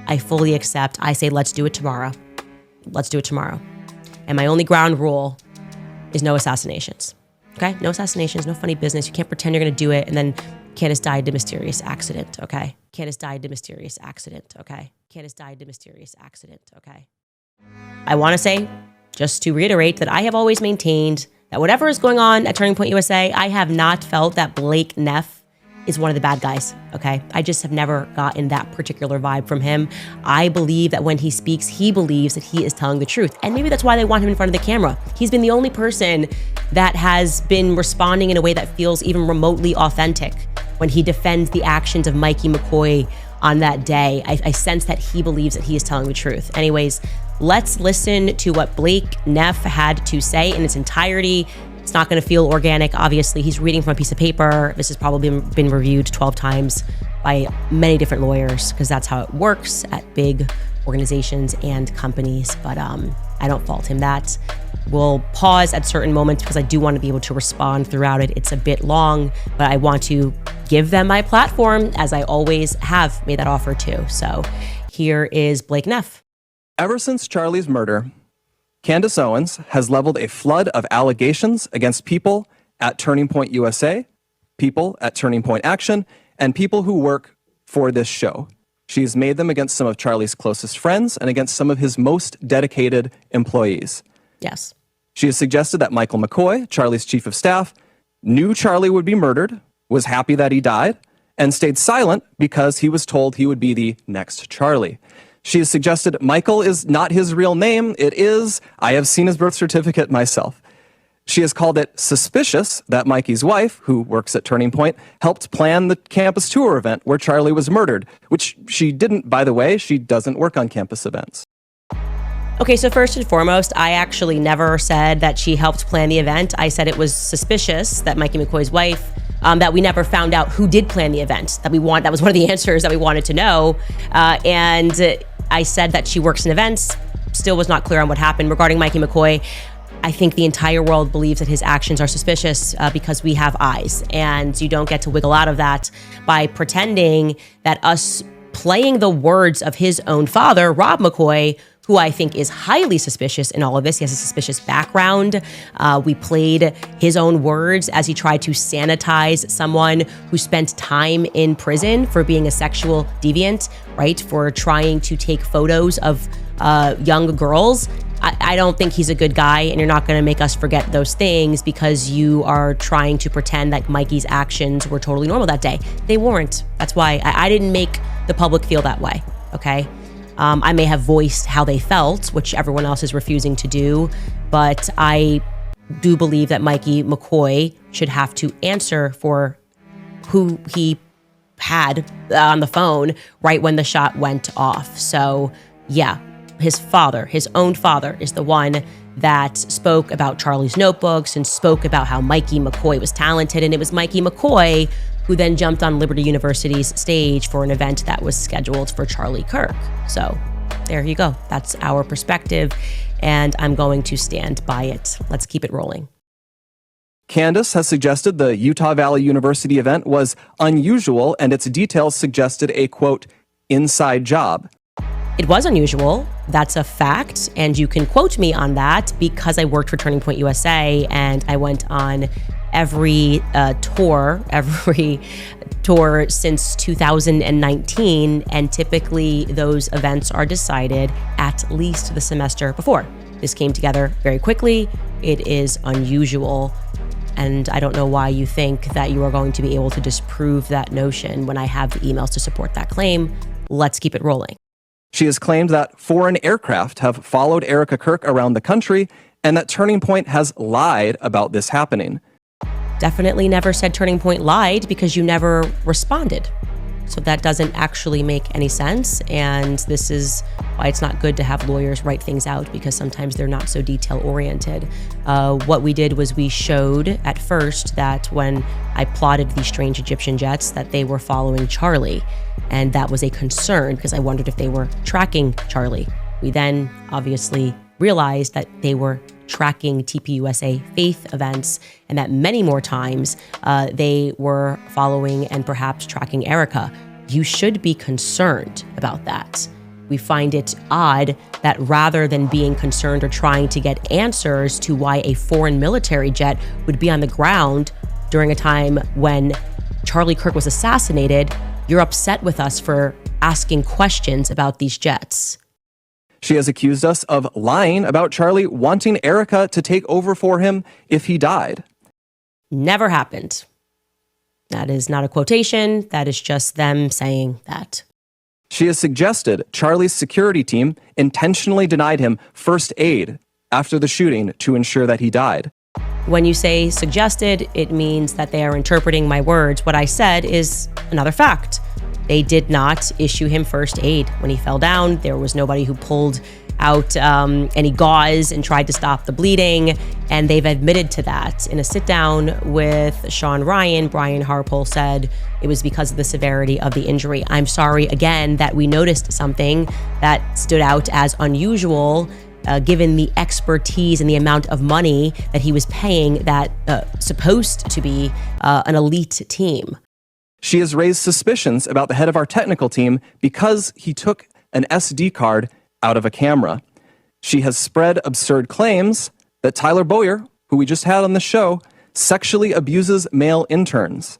I fully accept. I say, let's do it tomorrow. Let's do it tomorrow. And my only ground rule is no assassinations. Okay? No assassinations, no funny business. You can't pretend you're going to do it and then Candace died in a mysterious accident, okay? Candace died in a mysterious accident, okay? Candace died in a mysterious accident, okay? I want to say, just to reiterate, that I have always maintained that whatever is going on at Turning Point USA, I have not felt that Blake Neff is one of the bad guys, okay? I just have never gotten that particular vibe from him. I believe that when he speaks, he believes that he is telling the truth. And maybe that's why they want him in front of the camera. He's been the only person that has been responding in a way that feels even remotely authentic when he defends the actions of Mikey McCoy on that day. I sense that he believes that he is telling the truth. Anyways, let's listen to what Blake Neff had to say in its entirety. It's not going to feel organic. Obviously, he's reading from a piece of paper. This has probably been reviewed 12 times by many different lawyers because that's how it works at big organizations and companies. But I don't fault him that. We'll pause at certain moments because I do want to be able to respond throughout it. It's a bit long, but I want to give them my platform as I always have made that offer to. So here is Blake Neff. Ever since Charlie's murder, Candace Owens has leveled a flood of allegations against people at Turning Point USA, people at Turning Point Action, and people who work for this show. She's made them against some of Charlie's closest friends and against some of his most dedicated employees. Yes. She has suggested that Michael McCoy, Charlie's chief of staff, knew Charlie would be murdered, was happy that he died, and stayed silent because he was told he would be the next Charlie. She has suggested Michael is not his real name. It is. I have seen his birth certificate myself. She has called it suspicious that Mikey's wife, who works at Turning Point, helped plan the campus tour event where Charlie was murdered, which she didn't, by the way. She doesn't work on campus events. Okay, so first and foremost, I actually never said that she helped plan the event. I said it was suspicious that Mikey McCoy's wife, that we never found out who did plan the event, that was one of the answers that we wanted to know. And I said that she works in events, still was not clear on what happened. Regarding Mikey McCoy, I think the entire world believes that his actions are suspicious because we have eyes, and you don't get to wiggle out of that by pretending that us playing the words of his own father, Rob McCoy, who I think is highly suspicious in all of this. He has a suspicious background. We played his own words as he tried to sanitize someone who spent time in prison for being a sexual deviant, right? For trying to take photos of young girls. I don't think he's a good guy, and you're not going to make us forget those things because you are trying to pretend that Mikey's actions were totally normal that day. They weren't. That's why I didn't make the public feel that way, okay? I may have voiced how they felt, which everyone else is refusing to do, but I do believe that Mikey McCoy should have to answer for who he had on the phone right when the shot went off. So yeah, his father, his own father, is the one that spoke about Charlie's notebooks and spoke about how Mikey McCoy was talented, and it was Mikey McCoy who then jumped on Liberty University's stage for an event that was scheduled for Charlie Kirk. So there you go. That's our perspective, and I'm going to stand by it. Let's keep it rolling. Candace has suggested the Utah Valley University event was unusual, and its details suggested a, quote, inside job. It was unusual. That's a fact. And you can quote me on that because I worked for Turning Point USA, and I went on every tour since 2019. And typically those events are decided at least the semester before. This came together very quickly. It is unusual. And I don't know why you think that you are going to be able to disprove that notion when I have the emails to support that claim. Let's keep it rolling. She has claimed that foreign aircraft have followed Erica Kirk around the country and that Turning Point has lied about this happening. Definitely never said Turning Point lied because you never responded. So that doesn't actually make any sense. And this is why it's not good to have lawyers write things out, because sometimes they're not so detail oriented. What we did was we showed at first that when I plotted these strange Egyptian jets, that they were following Charlie. And that was a concern because I wondered if they were tracking Charlie. We then obviously realized that they were tracking TPUSA faith events, and that many more times they were following and perhaps tracking Erica. You should be concerned about that. we find it odd that rather than being concerned or trying to get answers to why a foreign military jet would be on the ground during a time when Charlie Kirk was assassinated, you're upset with us for asking questions about these jets. She has accused us of lying about Charlie wanting Erica to take over for him if he died. Never happened. That is not a quotation. That is just them saying that. She has suggested Charlie's security team intentionally denied him first aid after the shooting to ensure that he died. When you say suggested, it means that they are interpreting my words. What I said is another fact. They did not issue him first aid. When he fell down, there was nobody who pulled out any gauze and tried to stop the bleeding, and they've admitted to that. In a sit-down with Sean Ryan, Brian Harpole said it was because of the severity of the injury. I'm sorry, again, that we noticed something that stood out as unusual, given the expertise and the amount of money that he was paying that supposed to be an elite team. She has raised suspicions about the head of our technical team because he took an SD card out of a camera. She has spread absurd claims that Tyler Boyer, who we just had on the show, sexually abuses male interns.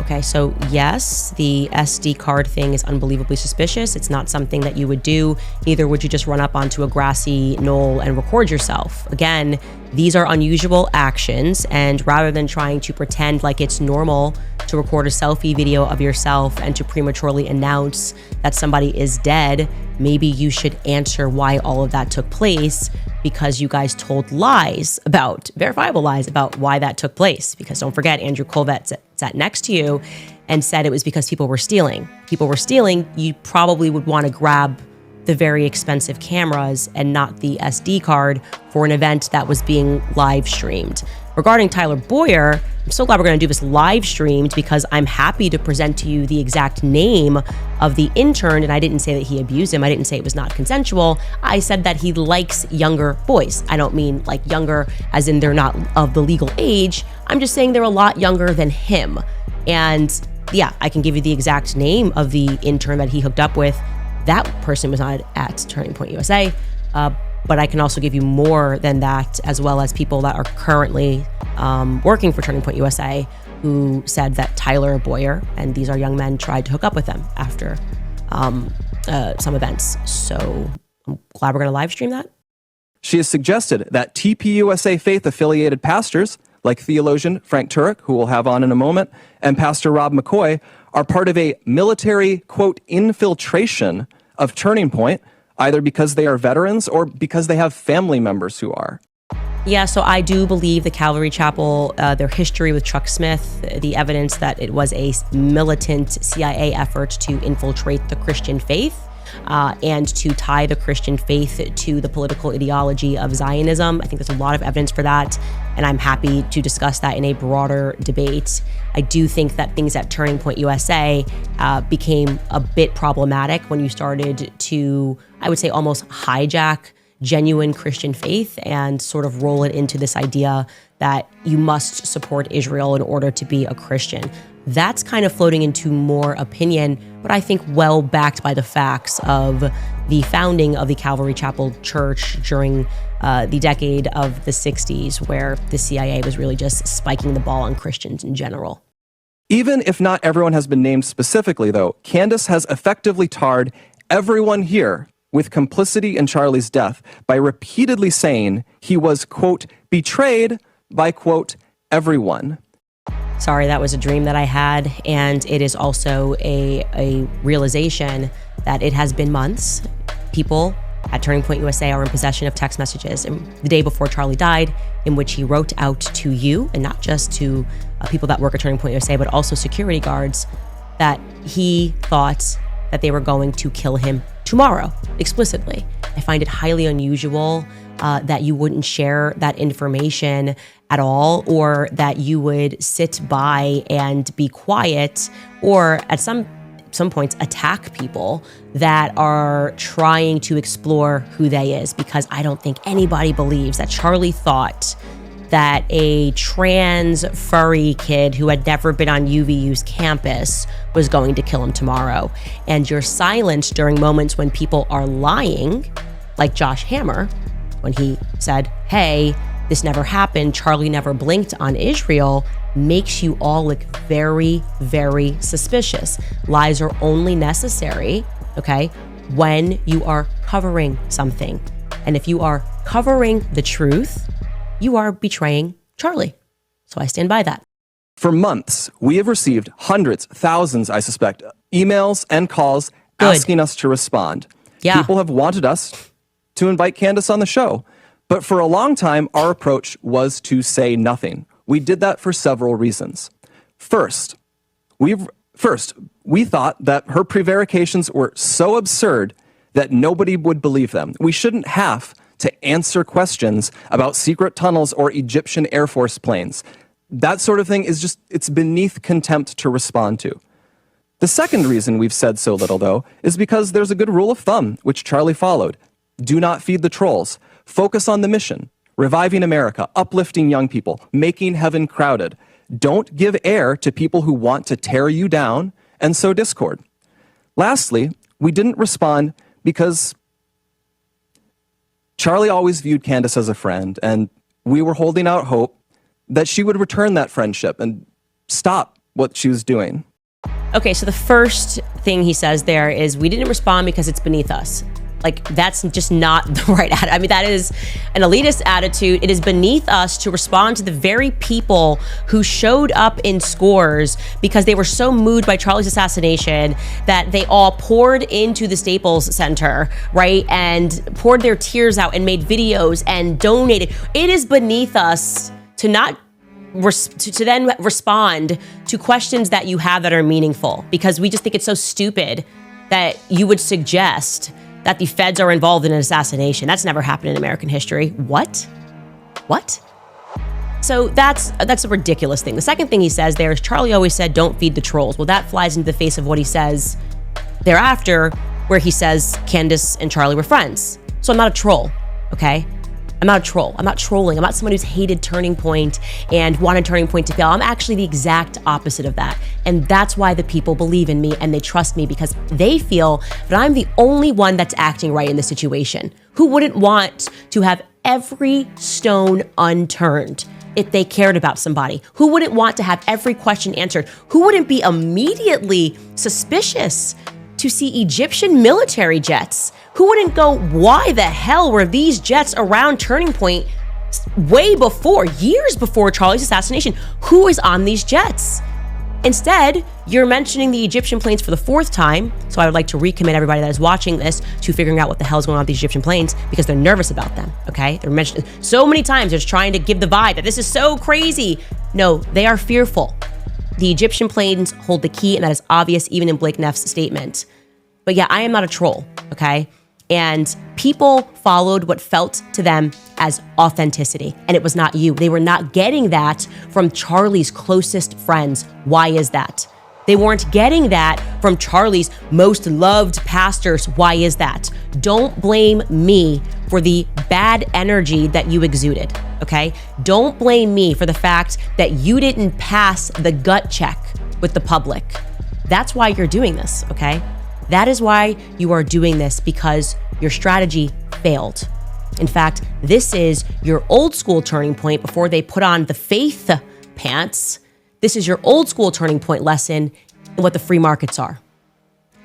Okay, so yes, the SD card thing is unbelievably suspicious. It's not something that you would do. Neither would you just run up onto a grassy knoll and record yourself. Again, these are unusual actions, and rather than trying to pretend like it's normal to record a selfie video of yourself and to prematurely announce that somebody is dead, maybe you should answer why all of that took place, because you guys told lies about, verifiable lies about why that took place. Because don't forget, Andrew Colvett sat next to you and said it was because people were stealing. People were stealing, you probably would want to grab the very expensive cameras and not the SD card for an event that was being live streamed. Regarding Tyler Boyer, I'm so glad we're going to do this live streamed because I'm happy to present to you the exact name of the intern. And I didn't say that he abused him. I didn't say it was not consensual. I said that he likes younger boys. I don't mean like younger as in they're not of the legal age. I'm just saying they're a lot younger than him. And yeah, I can give you the exact name of the intern that he hooked up with. That person was not at Turning Point USA, but I can also give you more than that, as well as people that are currently working for Turning Point USA who said that Tyler Boyer, and these are young men, tried to hook up with them after some events. So I'm glad we're going to live stream that. She has suggested that TPUSA faith-affiliated pastors, like theologian Frank Turek, who we'll have on in a moment, and Pastor Rob McCoy, are part of a military, quote, infiltration of Turning Point, either because they are veterans or because they have family members who are. Yeah, so I do believe the Calvary Chapel, their history with Chuck Smith, the evidence that it was a militant CIA effort to infiltrate the Christian faith and to tie the Christian faith to the political ideology of Zionism. I think there's a lot of evidence for that, and I'm happy to discuss that in a broader debate. I do think that things at Turning Point USA became a bit problematic when you started to, I would say, almost hijack genuine Christian faith and sort of roll it into this idea that you must support Israel in order to be a Christian. That's kind of floating into more opinion, but I think well backed by the facts of the founding of the Calvary Chapel Church during the decade of the 60s, where the CIA was really just spiking the ball on Christians in general. Even if not everyone has been named specifically, though, Candace has effectively tarred everyone here with complicity in Charlie's death by repeatedly saying he was, quote, betrayed by, quote, everyone. Sorry, that was a dream that I had, and it is also a realization that it has been months. People at Turning Point USA are in possession of text messages the day before Charlie died, in which he wrote out to you, and not just to people that work at Turning Point USA, but also security guards, that he thought that they were going to kill him tomorrow, explicitly. I find it highly unusual that you wouldn't share that information at all, or that you would sit by and be quiet, or at some points attack people that are trying to explore who they is, because I don't think anybody believes that Charlie thought that a trans furry kid who had never been on UVU's campus was going to kill him tomorrow. And your silence during moments when people are lying, like Josh Hammer, when he said, hey, this never happened, Charlie never blinked on Israel, makes you all look very, very suspicious. Lies are only necessary, okay, when you are covering something. And if you are covering the truth, you are betraying Charlie. So I stand by that. For months, we have received hundreds, thousands, I suspect, emails and calls asking us to respond. Yeah. People have wanted us to invite Candace on the show. But for a long time, our approach was to say nothing. We did that for several reasons. First, we thought that her prevarications were so absurd that nobody would believe them. We shouldn't have to answer questions about secret tunnels or Egyptian Air Force planes. That sort of thing is just, it's beneath contempt to respond to. The second reason we've said so little, though, is because there's a good rule of thumb, which Charlie followed. Do not feed the trolls. Focus on the mission. Reviving America, uplifting young people, making heaven crowded. Don't give air to people who want to tear you down and sow discord. Lastly, we didn't respond because Charlie always viewed Candace as a friend, and we were holding out hope that she would return that friendship and stop what she was doing. Okay, so the first thing he says there is, we didn't respond because it's beneath us. Like, that's just not the right attitude. I mean, that is an elitist attitude. It is beneath us to respond to the very people who showed up in scores because they were so moved by Charlie's assassination that they all poured into the Staples Center, right? And poured their tears out and made videos and donated. It is beneath us to not to then respond to questions that you have that are meaningful, because we just think it's so stupid that you would suggest that the feds are involved in an assassination. That's never happened in American history. What? So that's a ridiculous thing. The second thing he says there is, Charlie always said, don't feed the trolls. Well, that flies into the face of what he says thereafter, where he says Candace and Charlie were friends. So I'm not a troll, okay? I'm not a troll. I'm not trolling. I'm not someone who's hated Turning Point and wanted Turning Point to fail. I'm actually the exact opposite of that. And that's why the people believe in me and they trust me, because they feel that I'm the only one that's acting right in the situation. Who wouldn't want to have every stone unturned if they cared about somebody? Who wouldn't want to have every question answered? Who wouldn't be immediately suspicious to see Egyptian military jets? Who wouldn't go, why the hell were these jets around Turning Point way before, years before Charlie's assassination? Who is on these jets? Instead, you're mentioning the Egyptian planes for the fourth time. So I would like to recommit everybody that is watching this to figuring out what the hell is going on with these Egyptian planes, because they're nervous about them, okay? They're mentioned so many times. They're just trying to give the vibe that this is so crazy. No, they are fearful. The Egyptian planes hold the key, and that is obvious even in Blake Neff's statement. But yeah, I am not a troll, okay? And people followed what felt to them as authenticity. And it was not you. They were not getting that from Charlie's closest friends. Why is that? They weren't getting that from Charlie's most loved pastors. Why is that? Don't blame me for the bad energy that you exuded, okay? Don't blame me for the fact that you didn't pass the gut check with the public. That's why you're doing this, okay? That is why you are doing this, because your strategy failed. In fact, this is your old school Turning Point before they put on the faith pants. This is your old school Turning Point lesson in what the free markets are.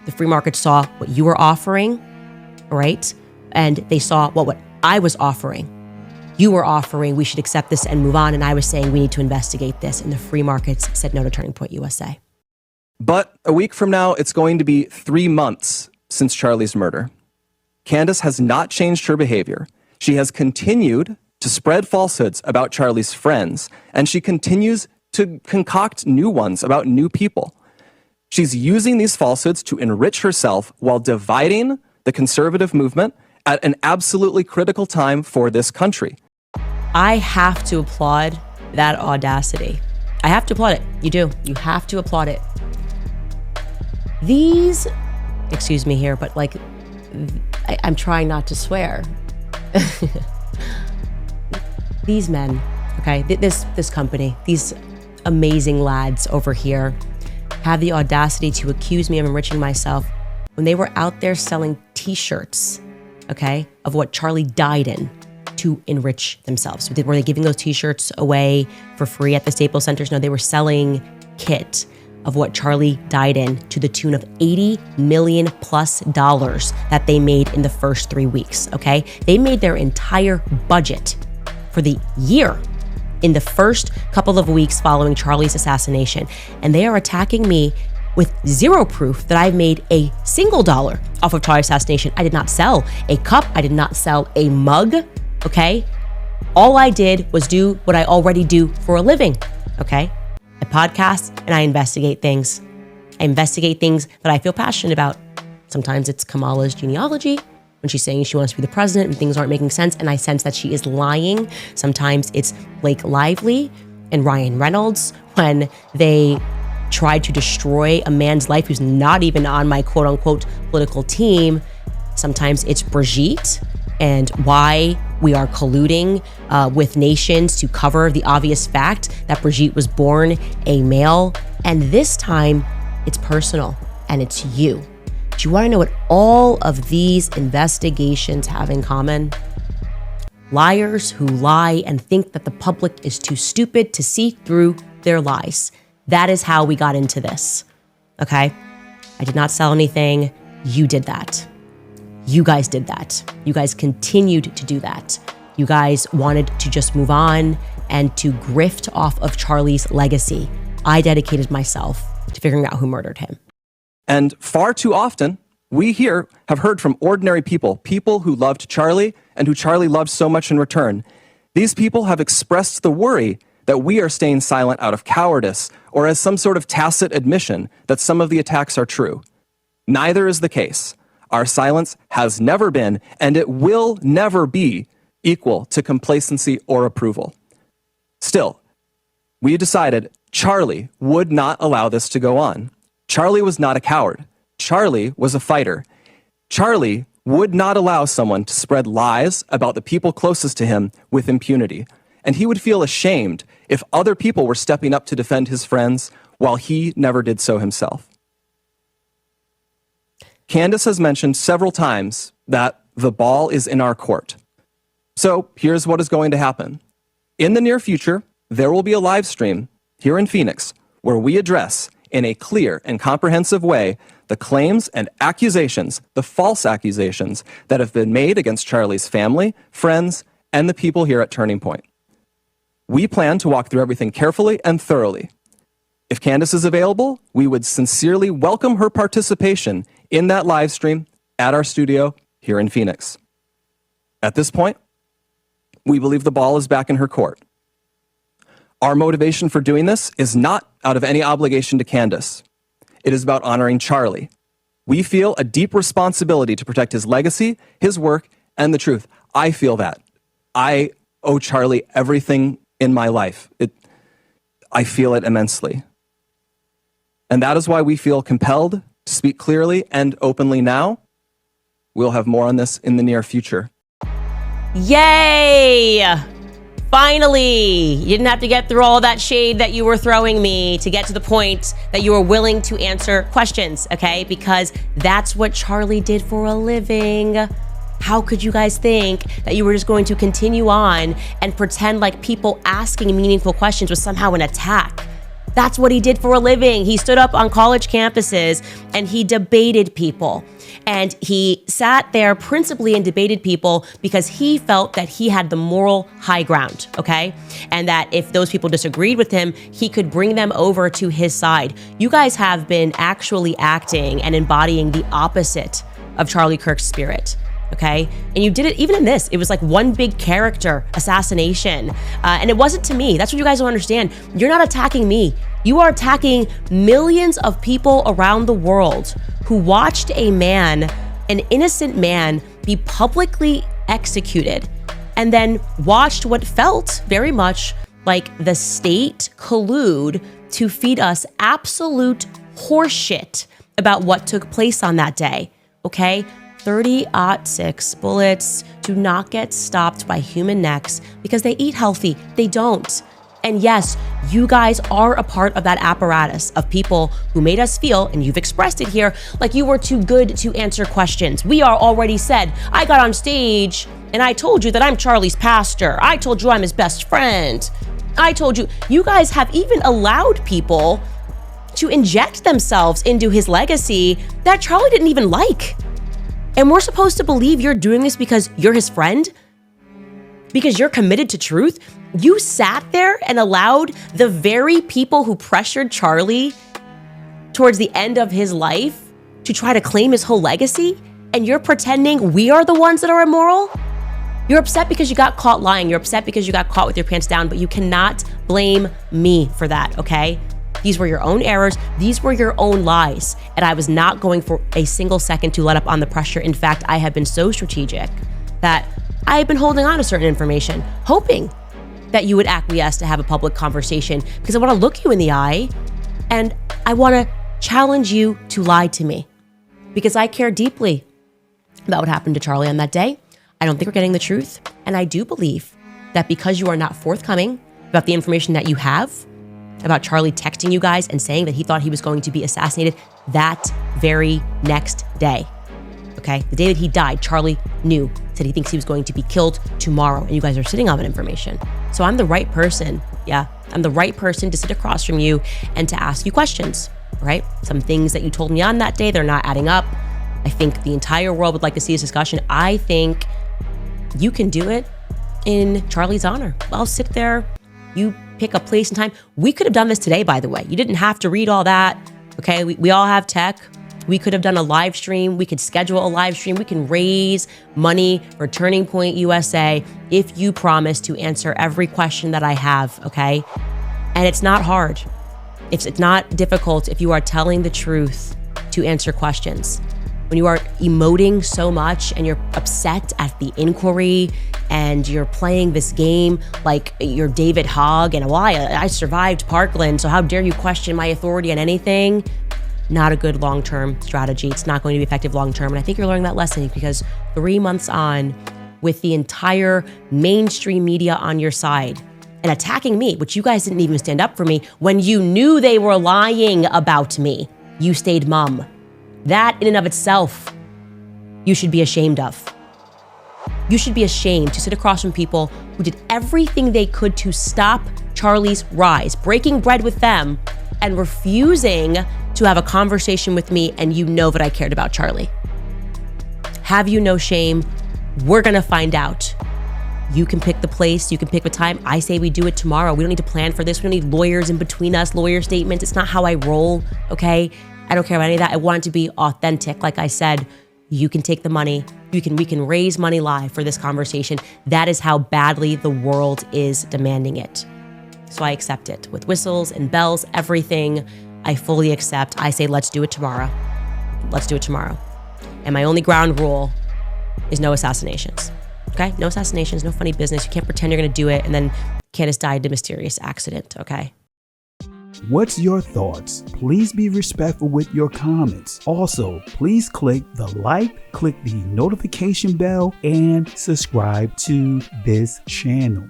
The free markets saw what you were offering, right? And they saw what I was offering. You were offering, we should accept this and move on. And I was saying, we need to investigate this. And the free markets said no to Turning Point USA. But a week from now, it's going to be 3 months since Charlie's murder. Candace has not changed her behavior. She has continued to spread falsehoods about Charlie's friends, and she continues to concoct new ones about new people. She's using these falsehoods to enrich herself while dividing the conservative movement at an absolutely critical time for this country. I have to applaud that audacity. I have to applaud it. You do. You have to applaud it. These, excuse me here, but like, I'm trying not to swear. These men Okay, this company, these amazing lads over here have the audacity to accuse me of enriching myself when they were out there selling t-shirts, okay, of what Charlie died in to enrich themselves. Were they giving those t-shirts away for free at the Staples Centers? No, they were selling kit of what Charlie died in to the tune of $80 million plus that they made in the first 3 weeks, okay? They made their entire budget for the year in the first couple of weeks following Charlie's assassination. And they are attacking me with zero proof that I've made a single dollar off of Charlie's assassination. I did not sell a cup. I did not sell a mug, okay? All I did was do what I already do for a living, okay? I podcast and I investigate things. I investigate things that I feel passionate about. Sometimes it's Kamala's genealogy, when she's saying she wants to be the president and things aren't making sense, and I sense that she is lying. Sometimes it's Blake Lively and Ryan Reynolds when they tried to destroy a man's life who's not even on my quote unquote political team. Sometimes it's Brigitte and why we are colluding with nations to cover the obvious fact that Brigitte was born a male. And this time it's personal and it's you. Do you want to know what all of these investigations have in common? Liars who lie and think that the public is too stupid to see through their lies. That is how we got into this, okay? I did not sell anything. You did that. You guys did that. You guys continued to do that. You guys wanted to just move on and to grift off of Charlie's legacy. I dedicated myself to figuring out who murdered him. And far too often, we here have heard from ordinary people who loved Charlie and who Charlie loved so much in return. These people have expressed the worry that we are staying silent out of cowardice or as some sort of tacit admission that some of the attacks are true. Neither is the case. Our silence has never been, and it will never be, equal to complacency or approval. Still, we decided Charlie would not allow this to go on. Charlie was not a coward. Charlie was a fighter. Charlie would not allow someone to spread lies about the people closest to him with impunity. And he would feel ashamed if other people were stepping up to defend his friends while he never did so himself. Candace has mentioned several times that the ball is in our court. So here's what is going to happen. In the near future, there will be a live stream here in Phoenix where we address in a clear and comprehensive way the claims and accusations, the false accusations that have been made against Charlie's family, friends, and the people here at Turning Point. We plan to walk through everything carefully and thoroughly. If Candace is available, we would sincerely welcome her participation in that live stream at our studio here in Phoenix. At this point, we believe the ball is back in her court. Our motivation for doing this is not out of any obligation to Candace. It is about honoring Charlie. We feel a deep responsibility to protect his legacy, his work, and the truth. I feel that. I owe Charlie everything in my life. I feel it immensely. And that is why we feel compelled to speak clearly and openly now. We'll have more on this in the near future. Yay! Finally, you didn't have to get through all that shade that you were throwing me to get to the point that you were willing to answer questions, okay? Because that's what Charlie did for a living. How could you guys think that you were just going to continue on and pretend like people asking meaningful questions was somehow an attack? That's what he did for a living. He stood up on college campuses and he debated people. And he sat there principally and debated people because he felt that he had the moral high ground, okay? And that if those people disagreed with him, he could bring them over to his side. You guys have been actually acting and embodying the opposite of Charlie Kirk's spirit. Okay. And you did it even in this. It was like one big character assassination. And it wasn't to me. That's what you guys don't understand. You're not attacking me. You are attacking millions of people around the world who watched a man, an innocent man, be publicly executed and then watched what felt very much like the state collude to feed us absolute horseshit about what took place on that day. Okay. .30-06 bullets do not get stopped by human necks because they eat healthy. They don't. And yes, you guys are a part of that apparatus of people who made us feel, and you've expressed it here, like you were too good to answer questions. We are already said, I got on stage and I told you that I'm Charlie's pastor. I told you I'm his best friend. I told you. You guys have even allowed people to inject themselves into his legacy that Charlie didn't even like. And we're supposed to believe you're doing this because you're his friend? Because you're committed to truth? You sat there and allowed the very people who pressured Charlie towards the end of his life to try to claim his whole legacy? And you're pretending we are the ones that are immoral? You're upset because you got caught lying. You're upset because you got caught with your pants down, but you cannot blame me for that, okay? These were your own errors. These were your own lies. And I was not going for a single second to let up on the pressure. In fact, I have been so strategic that I have been holding on to certain information, hoping that you would acquiesce to have a public conversation, because I want to look you in the eye and I want to challenge you to lie to me, because I care deeply about what happened to Charlie on that day. I don't think we're getting the truth. And I do believe that because you are not forthcoming about the information that you have, about Charlie texting you guys and saying that he thought he was going to be assassinated that very next day. Okay, the day that he died, Charlie knew, said he thinks he was going to be killed tomorrow, and you guys are sitting on that information. So I'm the right person. Yeah, I'm the right person to sit across from you and to ask you questions, right? Some things that you told me on that day, they're not adding up. I think the entire world would like to see this discussion. I think you can do it in Charlie's honor. I'll sit there, you pick a place and time. We could have done this today, by the way. You didn't have to read all that, okay? We all have tech. We could have done a live stream. We could schedule a live stream. We can raise money for Turning Point USA if you promise to answer every question that I have, okay? And it's not hard. It's not difficult if you are telling the truth to answer questions. When you are emoting so much and you're upset at the inquiry and you're playing this game like you're David Hogg and, well, I survived Parkland, so how dare you question my authority on anything? Not a good long-term strategy. It's not going to be effective long-term. And I think you're learning that lesson because 3 months on, with the entire mainstream media on your side and attacking me, which you guys didn't even stand up for me when you knew they were lying about me, you stayed mum. That in and of itself, you should be ashamed of. You should be ashamed to sit across from people who did everything they could to stop Charlie's rise, breaking bread with them and refusing to have a conversation with me, and you know that I cared about Charlie. Have you no shame? We're gonna find out. You can pick the place, you can pick the time. I say we do it tomorrow. We don't need to plan for this. We don't need lawyers in between us, lawyer statements. It's not how I roll, okay? I don't care about any of that. I want it to be authentic. Like I said, you can take the money. We can raise money live for this conversation. That is how badly the world is demanding it. So I accept it with whistles and bells, everything. I fully accept. I say, let's do it tomorrow. Let's do it tomorrow. And my only ground rule is no assassinations. Okay? No assassinations, no funny business. You can't pretend you're going to do it and then Candace died in a mysterious accident. Okay? What's your thoughts? Please be respectful with your comments. Also, please click the like, click the notification bell, and subscribe to this channel.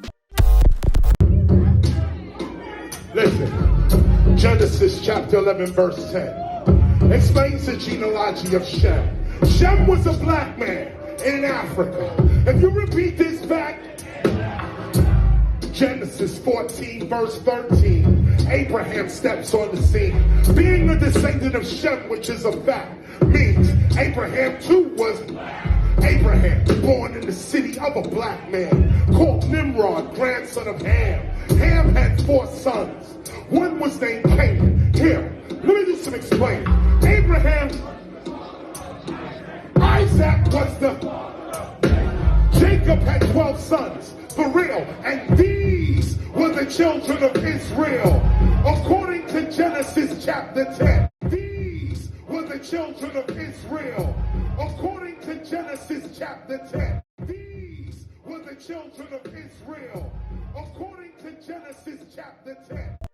Listen, Genesis chapter 11 verse 10 explains the genealogy of Shem. Shem was a black man in Africa. If you repeat this back, Genesis 14 verse 13, Abraham steps on the scene. Being a descendant of Shem, which is a fact, means Abraham too was black. Abraham, born in the city of a black man, called Nimrod, grandson of Ham. Ham had 4 sons. One was named Canaan. Here, let me do some explaining. Abraham, Isaac was Jacob had 12 sons, for real, and these were the children of Israel. According to Genesis chapter 10, these were the children of Israel. According to Genesis chapter 10, these were the children of Israel. According to Genesis chapter 10.